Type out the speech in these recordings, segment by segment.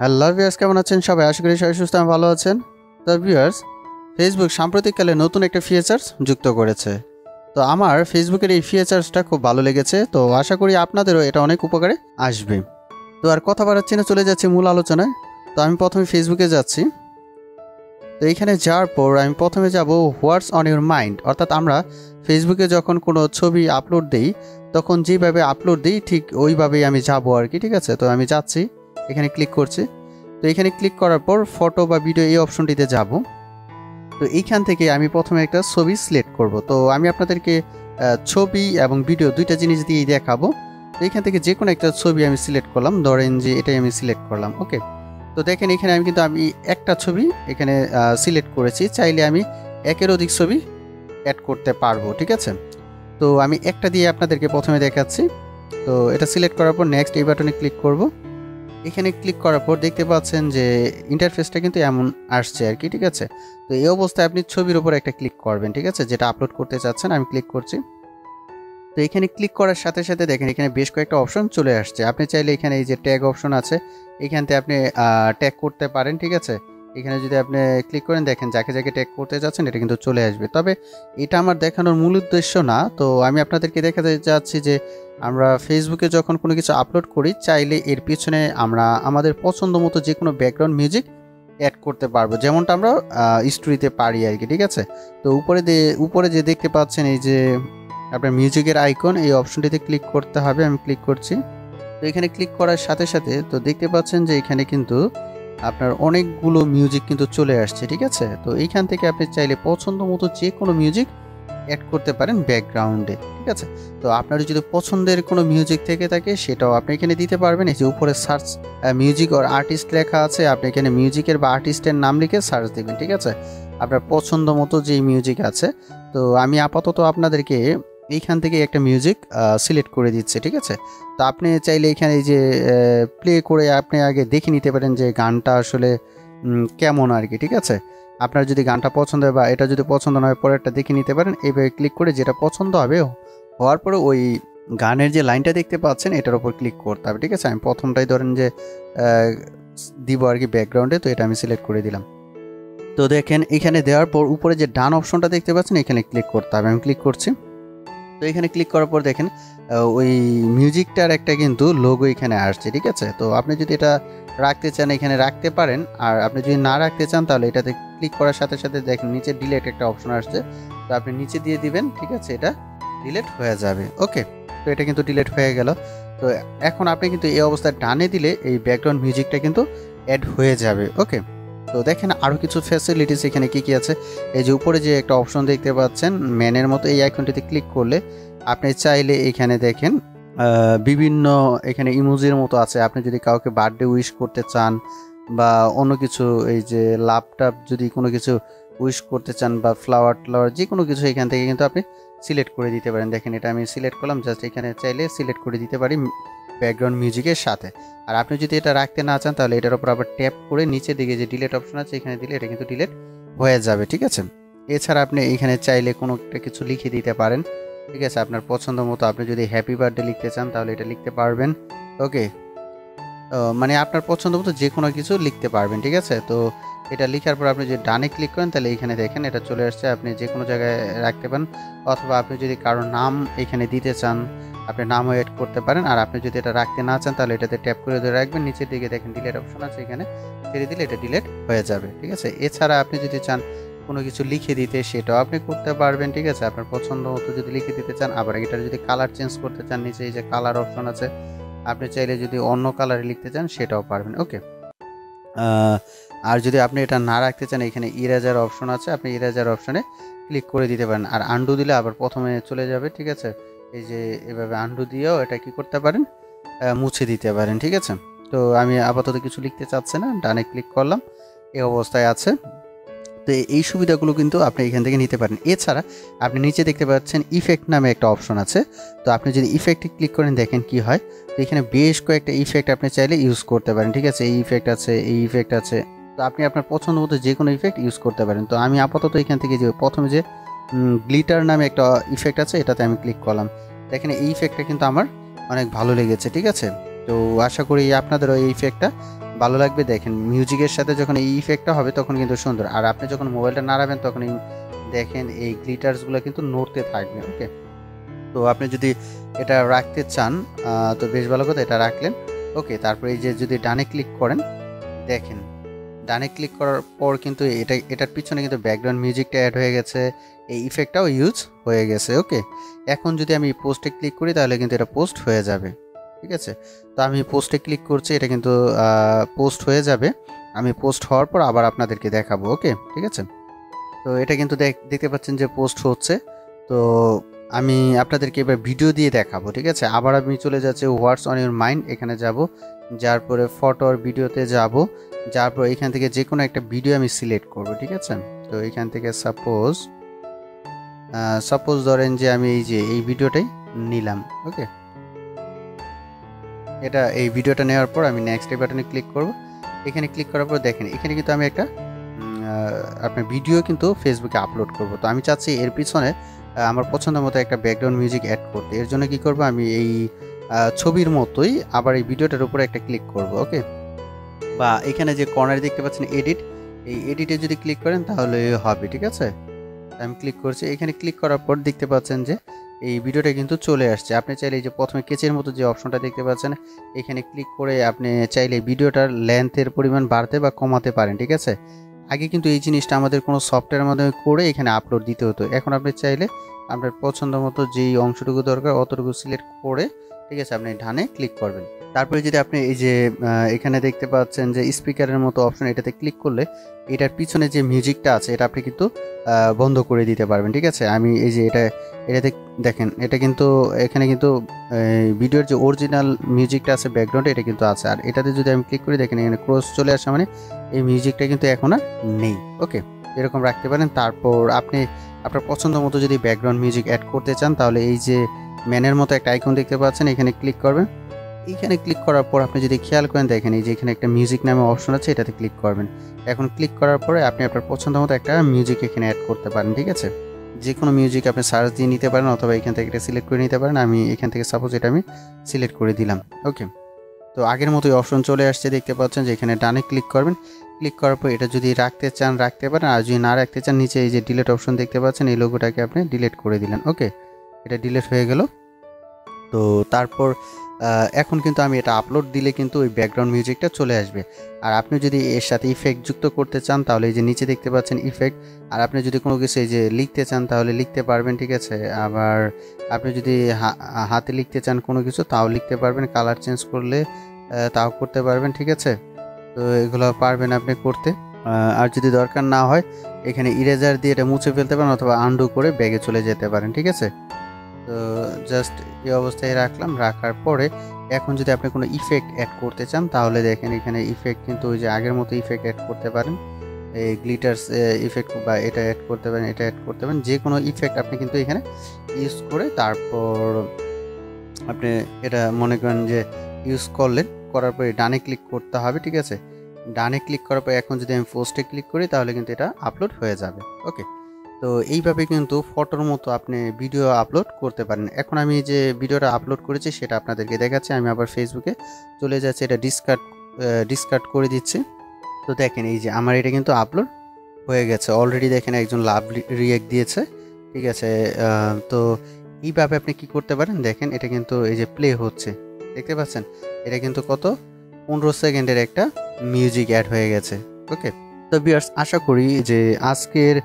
Hello viewers, কেমন আছেন সবাই? আশা করি সবাই সুস্থ এবং ভালো আছেন। তো ভিউয়ার্স, ফেসবুক সাম্প্রতিককালে নতুন একটা ফিচার্স যুক্ত করেছে। তো আমার ফেসবুকের এই ফিচার্সটা খুব ভালো লেগেছে। তো আশা করি আপনাদেরও এটা অনেক উপকারে আসবে। তো আর কথা বাড়াচ্ছি না, চলে যাচ্ছি মূল আলোচনায়। তো আমি প্রথমে ফেসবুকে যাচ্ছি। তো এইখানে যাওয়ার পর আমি প্রথমে যাব হোয়াটস অন ইউর মাইন্ড, অর্থাৎ আমরা ফেসবুকে যখন কোনো ছবি আপলোড দিই তখন যেভাবে আপলোড দিই ঠিক ওইভাবেই আমি যাবো আর কি। ঠিক আছে, তো আমি যাচ্ছি, এখানে ক্লিক করছি। তো এখানে ক্লিক করার পর ফটো বা ভিডিও এই অপশনটিতে যাব। তো এইখান থেকে আমি প্রথমে একটা ছবি সিলেক্ট করব। তো আমি আপনাদেরকে ছবি এবং ভিডিও দুইটা জিনিস দিয়েই দেখাবো। তো এখান থেকে যে কোনো একটা ছবি আমি সিলেক্ট করলাম, ধরেন যে এটাই আমি সিলেক্ট করলাম। ওকে, তো দেখেন এখানে আমি একটা ছবি এখানে সিলেক্ট করেছি। চাইলে আমি একের অধিক ছবি অ্যাড করতে পারবো। ঠিক আছে, তো আমি একটা দিয়ে আপনাদেরকে প্রথমে দেখাচ্ছি। তো এটা সিলেক্ট করার পর নেক্সট এই বাটনে ক্লিক করব। এখানে ক্লিক করার পর দেখতে পাচ্ছেন যে ইন্টারফেসটা কিন্তু এমন আসছে আর কি। ঠিক আছে, তো এই অবস্থায় আপনি ছবির উপর একটা ক্লিক করবেন। ঠিক আছে, যেটা আপলোড করতে চাচ্ছেন। আমি ক্লিক করছি। তো এখানে ক্লিক করার সাথে সাথে দেখেন এখানে বেশ কয়েকটা অপশন চলে আসছে। আপনি চাইলে এখানে এই যে ট্যাগ অপশন আছে, এখান থেকে আপনি ট্যাগ করতে পারেন। ঠিক আছে, এখানে যদি আপনি ক্লিক করেন দেখেন যাকে যাকে ট্যাগ করতে যাচ্ছেন এটা কিন্তু চলে আসবে। তবে এটা আমার দেখানোর মূল উদ্দেশ্য না। তো আমি আপনাদেরকে দেখাতে যাচ্ছি যে আমরা ফেসবুকে যখন কোনো কিছু আপলোড করি চাইলে এর পিছনে আমরা আমাদের পছন্দ মতো যে কোনো ব্যাকগ্রাউন্ড মিউজিক অ্যাড করতে পারবো, যেমনটা আমরা স্টোরিতে পারি আর কি। ঠিক আছে, তো উপরে যে দেখতে পাচ্ছেন এই যে আপনার মিউজিকের আইকন, এই অপশনটিতে ক্লিক করতে হবে। আমি ক্লিক করছি। তো এখানে ক্লিক করার সাথে সাথে তো দেখতে পাচ্ছেন যে এখানে কিন্তু আপনার অনেকগুলো মিউজিক কিন্তু চলে আসছে। ঠিক আছে, তো এইখান থেকে আপনি চাইলে পছন্দ মতো যে কোনো মিউজিক অ্যাড করতে পারেন ব্যাকগ্রাউন্ডে। ঠিক আছে, তো আপনার যদি পছন্দের কোনো মিউজিক থেকে থাকে সেটাও আপনি এখানে দিতে পারবেন। এই যে উপরে সার্চ মিউজিক আর আর্টিস্ট লেখা আছে, আপনি এখানে মিউজিকের বা আর্টিস্টের নাম লিখে সার্চ দেবেন। ঠিক আছে, আপনার পছন্দ মতো যেই মিউজিক আছে। তো আমি আপাতত আপনাদেরকে এইখান থেকে একটা মিউজিক সিলেক্ট করে দিচ্ছে। ঠিক আছে, তো আপনি চাইলে এখানে এই যে প্লে করে আপনি আগে দেখে নিতে পারেন যে গানটা আসলে কেমন আর কি। ঠিক আছে, আপনার যদি গানটা পছন্দ হয় বা এটা যদি পছন্দ না হয় পরেরটা দেখে নিতে পারেন। এইভাবে ক্লিক করে যেটা পছন্দ হবে হওয়ার পরে ওই গানের যে লাইনটা দেখতে পাচ্ছেন এটার উপর ক্লিক করতে হবে। ঠিক আছে, আমি প্রথমটাই ধরেন যে দিব আর কি ব্যাকগ্রাউন্ডে, তো এটা আমি সিলেক্ট করে দিলাম। তো দেখেন এখানে দেওয়ার পর উপরে যে ডান অপশনটা দেখতে পাচ্ছেন এখানে ক্লিক করতে হবে। আমি ক্লিক করছি। তো এখানে ক্লিক করার পর দেখেন ওই মিউজিকটার একটা কিন্তু লোগো এখানে আসছে। ঠিক আছে, তো আপনি যদি এটা রাখতে চান এখানে রাখতে পারেন, আর আপনি যদি না রাখতে চান তাহলে এটাতে ক্লিক করার সাথে সাথে দেখেন নিচে ডিলেট একটা অপশন আসছে। তো আপনি নিচে দিয়ে দিবেন। ঠিক আছে, এটা ডিলেট হয়ে যাবে। ওকে, তো এটা কিন্তু ডিলেট হয়ে গেল। তো এখন আপনি কিন্তু এই অবস্থায় ডানে দিলে এই ব্যাকগ্রাউন্ড মিউজিকটা কিন্তু অ্যাড হয়ে যাবে। ওকে, তো দেখেন আরও কিছু ফ্যাসিলিটিস এখানে কি কি আছে। এই যে উপরে যে একটা অপশন দেখতে পাচ্ছেন ম্যানের মতো, এই আইকনটিতে ক্লিক করলে আপনি চাইলে এখানে দেখেন বিভিন্ন এখানে ইমোজির মতো আছে। আপনি যদি কাউকে বার্থডে উইশ করতে চান বা অন্য কিছু, এই যে ল্যাপটপ যদি কোনো কিছু উইশ করতে চান বা ফ্লাওয়ার যে কোনো কিছু এখান থেকে কিন্তু আপনি সিলেক্ট করে দিতে পারেন। দেখেন এটা আমি সিলেক্ট করলাম, জাস্ট এখানে চাইলে সিলেক্ট করে দিতে পারি ব্যাকগ্রাউন্ড মিউজিকের সাথে। আর আপনি যদি এটা রাখতে না চান তাহলে এটার উপর আবার ট্যাপ করে নিচে দিকে যে ডিলেট অপশন আছে এখানে দিলে এটা কিন্তু ডিলেট হয়ে যাবে। ঠিক আছে, এছাড়া আপনি এখানে চাইলে কোনো একটা কিছু লিখে দিতে পারেন। ঠিক আছে, আপনার পছন্দ মতো আপনি যদি হ্যাপি বার্থডে লিখতে চান তাহলে এটা লিখতে পারবেন। ওকে, মানে আপনার পছন্দ মতো যে কোনো কিছু লিখতে পারবেন। ঠিক আছে, তো এটা লেখার পর আপনি যদি ডানে ক্লিক করেন তাহলে এখানে দেখেন এটা চলে আসছে। আপনি যে কোনো জায়গায় রাখতে পারেন, অথবা আপনি যদি কারোর নাম এখানে দিতে চান আপনি নামও এড করতে পারেন। আর আপনি যদি এটা রাখতে না চান তাহলে এটাতে ট্যাপ করে ধরে রাখবেন। নিচের দিকে দেখেন ডিলেট অপশন আছে, এখানে ছেড়ে দিলে এটা ডিলেট হয়ে যাবে। ঠিক আছে, এছাড়া আপনি যদি চান কোনো কিছু লিখে দিতে সেটাও আপনি করতে পারবেন। ঠিক আছে, আপনার পছন্দ মতো যদি লিখে দিতে চান, আবার এটা যদি কালার চেঞ্জ করতে চান নিচে এই যে কালার অপশন আছে, আপনি চাইলে যদি অন্য কালারে লিখতে চান সেটাও পারবেন। ওকে, আর যদি আপনি এটা না রাখতে চান এখানে ইরেজার অপশন আছে, আপনি ইরেজার অপশনে ক্লিক করে দিতে পারেন। আর আন্ডু দিলে আবার প্রথমে চলে যাবে। ঠিক আছে, এই যে এভাবে আন্ডু দিয়েও এটা কি করতে পারেন, মুছে দিতে পারেন। ঠিক আছে, তো আমি আপাতত কিছু লিখতে চাচ্ছি না, ডানে ক্লিক করলাম, এই অবস্থায় আছে। তো এই সুবিধাগুলো কিন্তু আপনি এখান থেকে নিতে পারেন। এছাড়া আপনি নিচে দেখতে পাচ্ছেন ইফেক্ট নামে একটা অপশন আছে। তো আপনি যদি ইফেক্টে ক্লিক করেন দেখেন কি হয়। তো এখানে বেশ কয়েকটা ইফেক্ট আপনি চাইলে ইউজ করতে পারেন। ঠিক আছে, এই ইফেক্ট আছে, এই ইফেক্ট আছে। তো আপনি আপনার পছন্দ মতো যে কোনো ইফেক্ট ইউজ করতে পারেন। তো আমি আপাতত এখান থেকে যে প্রথমে যে গ্লিটার নামে একটা ইফেক্ট আছে এটাতে আমি ক্লিক করলাম। দেখেন এই ইফেক্টটা কিন্তু আমার অনেক ভালো লেগেছে। ঠিক আছে, তো আশা করি আপনাদেরও এই ইফেক্টটা ভালো লাগবে। দেখেন মিউজিকের সাথে যখন এই ইফেক্টটা হবে তখন কিন্তু সুন্দর। আর আপনি যখন মোবাইলটা নাড়াবেন তখন এই দেখেন এই গ্লিটার্সগুলো কিন্তু নড়তে থাকবে। ওকে, তো আপনি যদি এটা রাখতে চান তো বেশ ভালো কথা, এটা রাখলেন। ওকে, তারপরে এই যে যদি ডানে ক্লিক করেন, দেখেন ডানে ক্লিক করার পর কিন্তু এটার পিছনে কিন্তু ব্যাকগ্রাউন্ড মিউজিকটা অ্যাড হয়ে গেছে, এই ইফেক্টটাও ইউজ হয়ে গেছে। ওকে, এখন যদি আমি পোস্টে ক্লিক করি তাহলে কিন্তু এটা পোস্ট হয়ে যাবে। ঠিক আছে, তো আমি পোস্টে ক্লিক করছি, এটা কিন্তু পোস্ট হয়ে যাবে। আমি পোস্ট হওয়ার পর আবার আপনাদেরকে দেখাবো। ওকে, ঠিক আছে, তো এটা কিন্তু দেখতে পাচ্ছেন যে পোস্ট হচ্ছে। তো আমি আপনাদেরকে এবার ভিডিও দিয়ে দেখাবো। ঠিক আছে, আবার আমি চলে যাচ্ছি হোয়াটস অন ইউর মাইন্ড, এখানে যাব, যার পরে ফটো আর ভিডিওতে যাব, যার পর এখান থেকে যে কোনো একটা ভিডিও আমি সিলেক্ট করব। ঠিক আছে, তো এখান থেকে সাপোজ ধরেন যে আমি এই ভিডিওটাই নিলাম। ওকে, এই ভিডিওটা নেওয়ার পর আমি নেক্সট বাটনে ক্লিক করব। এখানে ক্লিক করার পর দেখেন এখানে কিন্তু আমি একটা আপনার ভিডিও কিন্তু ফেসবুকে আপলোড করব। তো আমি চাচ্ছি এর পিছনে আমার পছন্দ মতো একটা ব্যাকগ্রাউন্ড মিউজিক অ্যাড করতে। এর জন্য কি করব, আমি এই ছবির মতোই আবার এই ভিডিওটার উপরে একটা ক্লিক করব। ওকে, বা এখানে যে কর্নারে দেখতে পাচ্ছেন এডিট, এই এডিটে যদি ক্লিক করেন তাহলে হবে। ঠিক আছে, আমি ক্লিক করছি। এখানে ক্লিক করার পর দেখতে পাচ্ছেন যে এই ভিডিওটা কিন্তু চলে আসছে। আপনি চাইলে এই যে প্রথমে কেচের মতো যে অপশনটা দেখতে পাচ্ছেন, এখানে ক্লিক করে আপনি চাইলে ভিডিওটার লেন্থের পরিমাণ বাড়তে বা কমাতে পারেন। ঠিক আছে, আগে কিন্তু এই জিনিসটা আমাদের কোনো সফটওয়্যারের মাধ্যমে করে এখানে আপলোড দিতে হতো। এখন আপনি চাইলে আপনার পছন্দ মতো যেই অংশটুকু দরকার অতটুকু সিলেক্ট করে, ঠিক আছে, আপনি ডানে ক্লিক করবেন। তারপরে যদি আপনি এই যে এখানে দেখতে পাচ্ছেন যে স্পিকারের মতো অপশন, এটাতে ক্লিক করলে এটার পিছনে যে মিউজিকটা আছে এটা আপনি কিন্তু বন্ধ করে দিতে পারবেন। ঠিক আছে, আমি এই যে এটাতে দেখেন এটা কিন্তু এখানে কিন্তু ভিডিওর যে অরিজিনাল মিউজিকটা আছে ব্যাকগ্রাউন্ডে এটা কিন্তু আছে। আর এটাতে যদি আমি ক্লিক করি দেখেন এখানে ক্রস চলে আসে, মানে এই মিউজিকটা কিন্তু এখন আর নেই। ওকে, এরকম রাখতে পারেন। তারপর আপনি আপনার পছন্দ মতো যদি ব্যাকগ্রাউন্ড মিউজিক অ্যাড করতে চান তাহলে এই যে ম্যানের মতো একটা আইকন দেখতে পাচ্ছেন, এখানে ক্লিক করবেন। এইখানে ক্লিক করার পর আপনি যদি খেয়াল করেন দেখেন এই যে এখানে একটা মিউজিক নামে অপশন আছে, এটাতে ক্লিক করবেন। এখন ক্লিক করার পরে আপনি আপনার পছন্দ মতো একটা মিউজিক এখানে অ্যাড করতে পারেন। ঠিক আছে, যে কোনো মিউজিক আপনি সার্চ দিয়ে নিতে পারেন অথবা এখান থেকে এটা সিলেক্ট করে নিতে পারেন। আমি এখান থেকে সাপোজ এটা আমি সিলেক্ট করে দিলাম। ওকে, তো আগের মতোই অপশন চলে আসছে, দেখতে পাচ্ছেন যে এখানে ডানে ক্লিক করবেন। ক্লিক করার পর এটা যদি রাখতে চান রাখতে পারেন, আর যদি না রাখতে চান নিচে এই যে ডিলিট অপশন দেখতে পাচ্ছেন, এই লোগোটাকে আপনি ডিলিট করে দিলেন। ওকে, এটা ডিলিট হয়ে গেল। তো তারপর এখন কিন্তু আমি এটা আপলোড দিলে কিন্তু ওই ব্যাকগ্রাউন্ড মিউজিকটা চলে আসবে। আর আপনি যদি এর সাথে ইফেক্ট যুক্ত করতে চান তাহলে এই যে নিচে দেখতে পাচ্ছেন ইফেক্ট, আর আপনি যদি কোনো কিছু এই যে লিখতে চান তাহলে লিখতে পারবেন। ঠিক আছে, আবার আপনি যদি হাতে লিখতে চান কোনো কিছু তাও লিখতে পারবেন, কালার চেঞ্জ করলে তাও করতে পারবেন। ঠিক আছে, তো এগুলো পারবেন আপনি করতে। আর যদি দরকার না হয় এখানে ইরেজার দিয়ে এটা মুছে ফেলতে পারেন অথবা আনডু করে ব্যাগে চলে যেতে পারেন। ঠিক আছে, তো জাস্ট এই অবস্থায় রাখলাম। রাখার পরে এখন যদি আপনি কোনো ইফেক্ট অ্যাড করতে চান তাহলে দেখেন এখানে ইফেক্ট কিন্তু ওই যে আগের মতো ইফেক্ট অ্যাড করতে পারেন, এই গ্লিটার্স ইফেক্ট বা এটা অ্যাড করতে পারেন, এটা অ্যাড করতে পারেন, যে কোনো ইফেক্ট আপনি কিন্তু এখানে ইউজ করে তারপর আপনি এটা মনে করেন যে ইউজ করলেন। করার পরে ডানে ক্লিক করতে হবে। ঠিক আছে, ডানে ক্লিক করার পর এখন যদি আমি পোস্টে ক্লিক করি তাহলে কিন্তু এটা আপলোড হয়ে যাবে। ওকে, তো এইভাবে কিন্তু ফটোর মতো আপনি ভিডিও আপলোড করতে পারেন। এখন আমি যে ভিডিওটা আপলোড করেছি সেটা আপনাদেরকে দেখাচ্ছি। আমি আবার ফেসবুকে চলে যাচ্ছি, এটা ডিসকার্ড করে দিচ্ছি। তো দেখেন এই যে আমার এটা কিন্তু আপলোড হয়ে গেছে অলরেডি। দেখেন একজন লাভ রিয়েক্ট দিয়েছে। ঠিক আছে, তো এইভাবে আপনি কি করতে পারেন, দেখেন এটা কিন্তু এই যে প্লে হচ্ছে, দেখতে পাচ্ছেন এটা কিন্তু কত 15 সেকেন্ডের একটা মিউজিক অ্যাড হয়ে গেছে। ওকে, তো ভিউয়ার্স আশা করি যে আজকের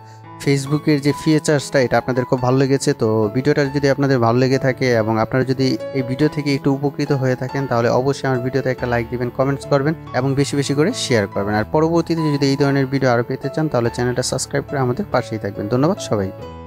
ফেসবুকের যে ফিচার্সটা এটা আপনাদের খুব ভালো লেগেছে। তো ভিডিওটা যদি আপনাদের ভালো লেগে থাকে এবং আপনারা যদি এই ভিডিও থেকে একটু উপকৃত হয়ে থাকেন তাহলে অবশ্যই আমার ভিডিওতে একটা লাইক দিবেন, কমেন্টস করবেন এবং বেশি বেশি করে শেয়ার করবেন। আর পরবর্তীতে যদি এই ধরনের ভিডিও আরও পেতে চান তাহলে চ্যানেলটা সাবস্ক্রাইব করে আমাদের পাশেই থাকবেন। ধন্যবাদ সবাইকে।